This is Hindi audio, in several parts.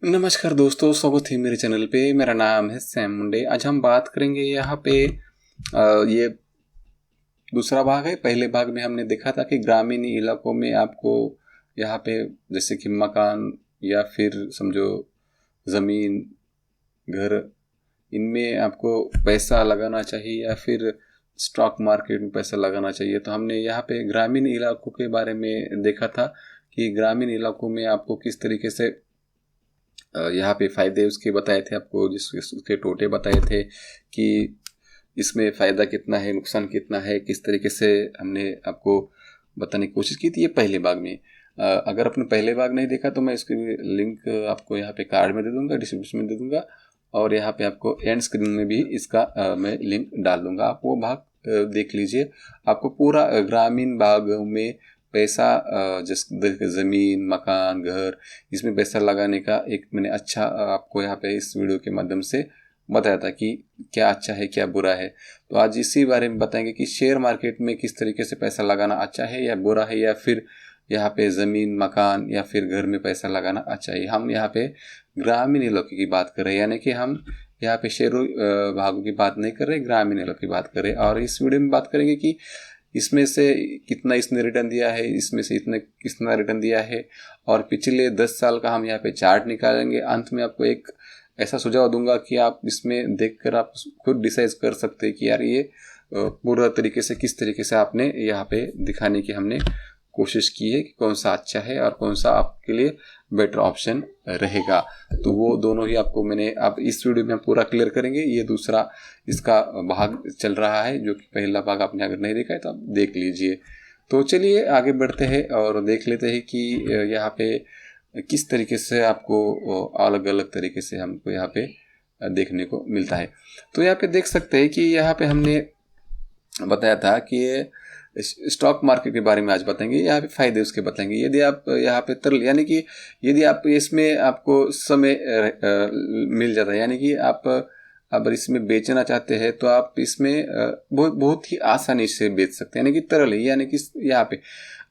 नमस्कार दोस्तों, स्वागत है मेरे चैनल पे। मेरा नाम है सैम मुंडे। आज हम बात करेंगे यहाँ पे ये दूसरा भाग है। पहले भाग में हमने देखा था कि ग्रामीण इलाकों में आपको यहाँ पे जैसे कि मकान या फिर समझो ज़मीन, घर, इनमें आपको पैसा लगाना चाहिए या फिर स्टॉक मार्केट में पैसा लगाना चाहिए। तो हमने यहाँ पे ग्रामीण इलाकों के बारे में देखा था कि ग्रामीण इलाकों में आपको किस तरीके से यहाँ पे फ़ायदे उसके बताए थे आपको, जिस उसके टोटे बताए थे कि इसमें फ़ायदा कितना है, नुकसान कितना है, किस तरीके से हमने आपको बताने की कोशिश की थी ये पहले भाग में। अगर आपने पहले भाग नहीं देखा तो मैं इसकी लिंक आपको यहाँ पे कार्ड में दे दूँगा, डिस्क्रिप्शन में दे दूँगा, और यहाँ पे आपको एंड स्क्रीन में भी इसका मैं लिंक डाल दूँगा। आप वो भाग देख लीजिए। आपको पूरा ग्रामीण भाग में पैसा जैसे ज़मीन, मकान, घर, इसमें पैसा लगाने का एक मैंने अच्छा आपको यहाँ पे इस वीडियो के माध्यम से बताया था कि क्या अच्छा है क्या बुरा है। तो आज इसी बारे में बताएंगे कि शेयर मार्केट में किस तरीके से पैसा लगाना अच्छा है या बुरा है, या फिर यहाँ पे ज़मीन, मकान या फिर घर में पैसा लगाना अच्छा है। हम यहाँ पे ग्रामीण इलाके की बात कर रहे हैं, यानी कि हम यहाँ पे शेयरों भागों की बात नहीं कर रहे, ग्रामीण इलाके की बात कर रहे हैं। और इस वीडियो में बात करेंगे कि इसमें से कितना इसने रिटर्न दिया है, इसमें से इतने कितना रिटर्न दिया है, और पिछले 10 साल का हम यहाँ पे चार्ट निकालेंगे। अंत में आपको एक ऐसा सुझाव दूंगा कि आप इसमें देखकर आप खुद डिसाइड कर सकते हैं कि यार ये पूरा तरीके से किस तरीके से आपने यहाँ पे दिखाने की हमने कोशिश की है कि कौन सा अच्छा है और कौन सा आपके लिए बेटर ऑप्शन रहेगा। तो वो दोनों ही आपको मैंने आप इस वीडियो में हम पूरा क्लियर करेंगे। ये दूसरा इसका भाग चल रहा है, जो कि पहला भाग आपने अगर नहीं देखा है तो आप देख लीजिए। तो चलिए आगे बढ़ते हैं और देख लेते हैं कि यहाँ पे किस तरीके से आपको अलग अलग तरीके से हमको यहाँ पे देखने को मिलता है। तो यहाँ पे देख सकते हैं कि यहाँ पे हमने बताया था कि स्टॉक मार्केट के बारे में आज बताएंगे, यहाँ पे फायदे उसके बताएंगे। यदि आप यहाँ पे तरल, यानी कि यदि आप इसमें आपको समय मिल जाता है, यानी कि आप अगर इसमें बेचना चाहते हैं तो आप इसमें बहुत बहुत ही आसानी से बेच सकते हैं, यानी कि तरल है, यानी कि यहाँ पे।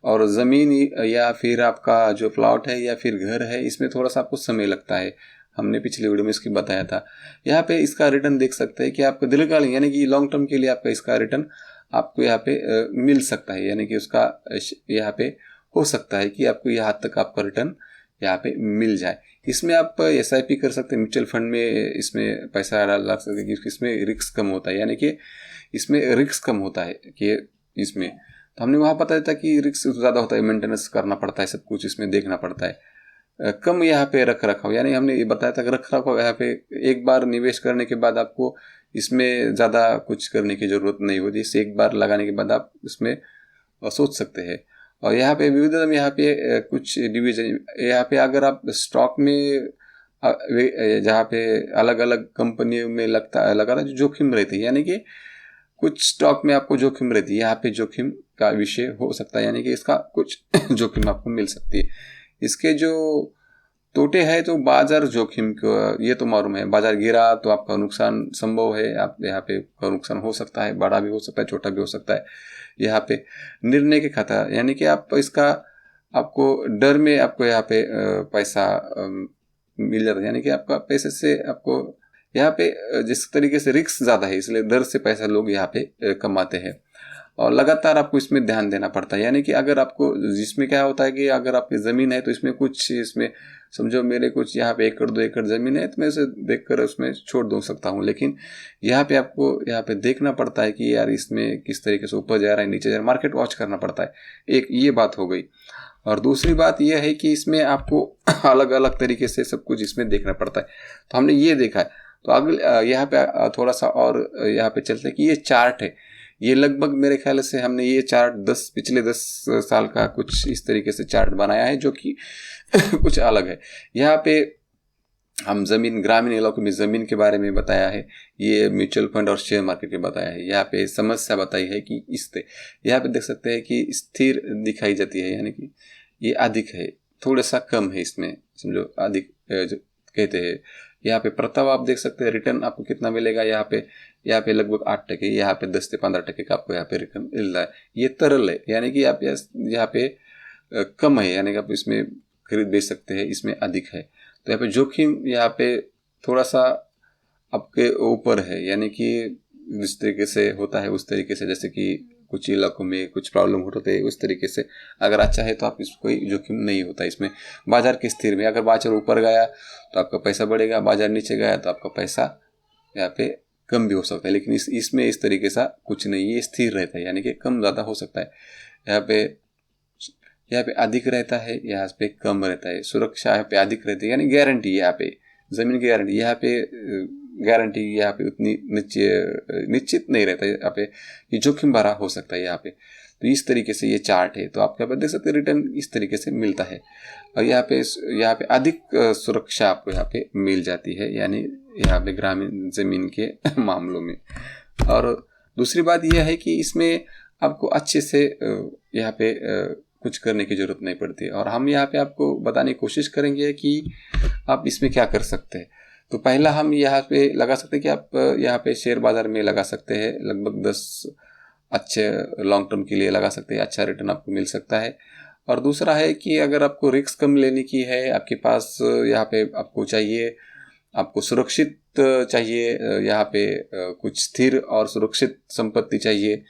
और ज़मीन या फिर आपका जो प्लॉट है या फिर घर है, इसमें थोड़ा सा आपको समय लगता है। हमने पिछले वीडियो में इसकी बताया था। यहाँ पे इसका रिटर्न देख सकते हैं कि आपको दीर्घकालीन यानी कि लॉन्ग टर्म के लिए आपका इसका रिटर्न आपको यहाँ पे मिल सकता है, यानी कि उसका यहाँ पे हो सकता है कि आपको यहाँ तक आपका रिटर्न यहाँ पे मिल जाए। इसमें आप SIP कर सकते हैं, म्यूचुअल फंड में इसमें पैसा डाल सकते हैं कि इसमें रिस्क कम होता है, यानी कि इसमें रिस्क कम होता है कि इसमें। तो हमने वहाँ बताया था कि रिस्क ज़्यादा होता है, मेंटेनेंस करना पड़ता है, सब कुछ इसमें देखना पड़ता है। कम यहाँ पे रख रखाव, यानी हमने ये बताया था कि रख रखाव यहाँ पे एक बार निवेश करने के बाद आपको इसमें ज़्यादा कुछ करने की ज़रूरत नहीं होती। इसे एक बार लगाने के बाद आप इसमें सोच सकते हैं। और यहाँ पे विविधता में यहाँ पे कुछ डिवीजन, यहाँ पे अगर आप स्टॉक में जहाँ पे अलग अलग कंपनियों में लगा जो जोखिम रहती है, यानी कि कुछ स्टॉक में आपको जोखिम रहती है, यहाँ पे जोखिम का विषय हो सकता है, यानी कि इसका कुछ जोखिम आपको मिल सकती है। इसके जो टोटे है तो बाजार जोखिम को ये तो मालूम है, बाजार गिरा तो आपका नुकसान संभव है। आप यहाँ पे का नुकसान हो सकता है, बड़ा भी हो सकता है, छोटा भी हो सकता है। यहाँ पे निर्णय के खाता, यानी कि आप इसका आपको डर में आपको यहाँ पे पैसा मिल जाता है, यानी कि आपका पैसे से आपको यहाँ पे जिस तरीके से रिस्क ज़्यादा है, इसलिए डर से पैसा लोग यहाँ पे कमाते हैं। और लगातार आपको इसमें ध्यान देना पड़ता है, यानी कि अगर आपको जिसमें क्या होता है कि अगर आपकी ज़मीन है तो इसमें कुछ इसमें समझो मेरे कुछ यहाँ पे 1-2 एकड़ ज़मीन है तो मैं इसे देखकर उसमें छोड़ दो सकता हूँ, लेकिन यहाँ पे आपको यहाँ पे देखना पड़ता है कि यार इसमें किस तरीके से ऊपर जा रहा है, नीचे जा रहा है, मार्केट वॉच करना पड़ता है। एक ये बात हो गई। और दूसरी बात यह है कि इसमें आपको अलग अलग तरीके से सब कुछ इसमें देखना पड़ता है। तो हमने ये देखा है। तो अगले यहाँ पे थोड़ा सा और यहाँ पे चलते हैं कि ये चार्ट है। ये लगभग मेरे ख्याल से हमने ये चार्ट पिछले 10 साल का कुछ इस तरीके से चार्ट बनाया है, जो कि कुछ अलग है। यहाँ पे हम ज़मीन, ग्रामीण इलाकों में ज़मीन के बारे में बताया है, ये म्यूचुअल फंड और शेयर मार्केट के बताया है। यहाँ पे समस्या बताई है कि यहाँ पे देख सकते हैं कि स्थिर दिखाई जाती है, यानी कि ये अधिक है, थोड़ा सा कम है, इसमें समझो अधिक जो कहते हैं। यहाँ पे प्रताप आप देख सकते हैं, रिटर्न आपको कितना मिलेगा। यहाँ पे लगभग 8%, यहाँ पे 10 से 15% का आपको यहाँ पे रिटर्न मिल रहा है। ये तरल है, यानी कि आप यहाँ पे कम है, यानी कि आप इसमें खरीद बेच सकते हैं, इसमें अधिक है। तो यहाँ पे जोखिम यहाँ पे थोड़ा सा आपके ऊपर है, यानी कि जिस तरीके से होता है उस तरीके से, जैसे कि कुछ इलाकों में कुछ प्रॉब्लम होते हैं उस तरीके से अगर अच्छा है तो आप इसको कोई जोखिम नहीं होता इसमें। बाजार के स्थिर में अगर बाजार ऊपर गया तो आपका पैसा बढ़ेगा, बाजार नीचे गया तो आपका पैसा यहाँ पे कम भी हो सकता है, लेकिन इसमें इस तरीके से कुछ नहीं, ये स्थिर रहता है, यानी कि कम ज़्यादा हो सकता है। यहाँ पे अधिक रहता है, यहाँ पे कम रहता है। सुरक्षा यहाँ पे अधिक रहती है, यानी गारंटी यहाँ पे ज़मीन की गारंटी, यहाँ पे गारंटी यहाँ पे उतनी निश्चित नहीं रहता है, यहाँ पे ये जोखिम भरा हो सकता है यहाँ पे। तो इस तरीके से ये चार्ट है, तो आप यहाँ पे देख सकते हैं रिटर्न इस तरीके से मिलता है। और यहाँ पे अधिक सुरक्षा आपको यहाँ पे मिल जाती है, यानी यहाँ पे ग्रामीण ज़मीन के मामलों में। और दूसरी बात यह है कि इसमें आपको अच्छे से यहाँ पे कुछ करने की ज़रूरत नहीं पड़ती, और हम यहाँ पे आपको बताने की कोशिश करेंगे कि आप इसमें क्या कर सकते हैं। तो पहला हम यहाँ पे लगा सकते हैं कि आप यहाँ पे शेयर बाज़ार में लगा सकते हैं, लगभग 10 अच्छे लॉन्ग टर्म के लिए लगा सकते हैं, अच्छा रिटर्न आपको मिल सकता है। और दूसरा है कि अगर आपको रिस्क कम लेने की है, आपके पास यहाँ पे आपको चाहिए, आपको सुरक्षित चाहिए, यहाँ पे कुछ स्थिर और सुरक्षित संपत्ति चाहिए,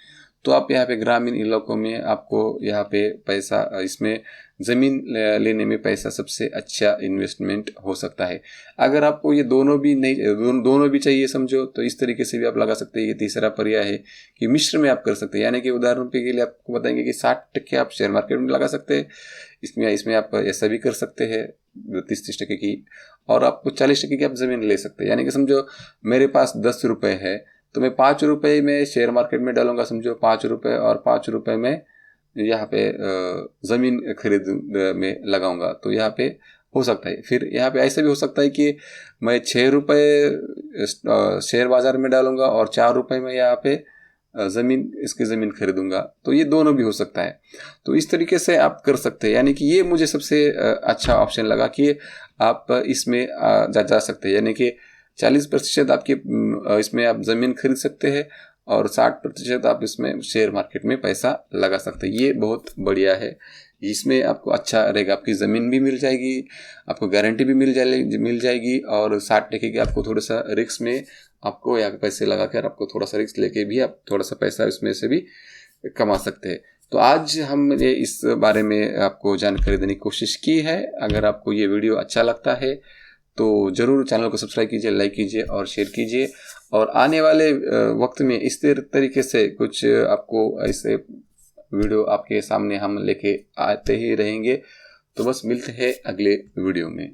तो आप यहाँ पे ग्रामीण इलाकों में आपको यहाँ पे पैसा, इसमें ज़मीन लेने में पैसा सबसे अच्छा इन्वेस्टमेंट हो सकता है। अगर आपको ये दोनों भी नहीं, दोनों भी चाहिए समझो, तो इस तरीके से भी आप लगा सकते हैं। ये तीसरा पर्याय है कि मिश्र में आप कर सकते हैं, यानी कि उदाहरण के लिए आपको बताएंगे कि 60% आप शेयर मार्केट में लगा सकते हैं, इसमें आप ऐसा भी कर सकते हैं 30% की, और आपको 40% की आप ज़मीन ले सकते हैं। यानी कि समझो मेरे पास 10 रुपये है, तो मैं 5 रुपये में शेयर मार्केट में डालूंगा, समझो 5 रुपये, और 5 रुपये में यहाँ पे ज़मीन खरीद में लगाऊंगा, तो यहाँ पे हो सकता है। फिर यहाँ पे ऐसा भी हो सकता है कि मैं 6 रुपये शेयर बाज़ार में डालूंगा और 4 रुपये में यहाँ पे इसकी ज़मीन खरीदूंगा, तो ये दोनों भी हो सकता है। तो इस तरीके से आप कर सकते हैं, यानी कि ये मुझे सबसे अच्छा ऑप्शन लगा कि आप इसमें जा सकते हैं, यानी कि 40% आपकी इसमें आप ज़मीन खरीद सकते हैं और 60% आप इसमें शेयर मार्केट में पैसा लगा सकते हैं। ये बहुत बढ़िया है, इसमें आपको अच्छा रहेगा, आपकी ज़मीन भी मिल जाएगी, आपको गारंटी भी मिल जाएगी, और 60% की आपको थोड़ा सा रिस्क में आपको यहाँ पे पैसे लगा कर आपको थोड़ा सा रिस्क लेके भी आप थोड़ा सा पैसा इसमें से भी कमा सकते हैं। तो आज हमने इस बारे में आपको जानकारी देने की कोशिश की है। अगर आपको ये वीडियो अच्छा लगता है तो ज़रूर चैनल को सब्सक्राइब कीजिए, लाइक कीजिए और शेयर कीजिए, और आने वाले वक्त में इस तरीके से कुछ आपको ऐसे वीडियो आपके सामने हम लेके आते ही रहेंगे। तो बस मिलते हैं अगले वीडियो में।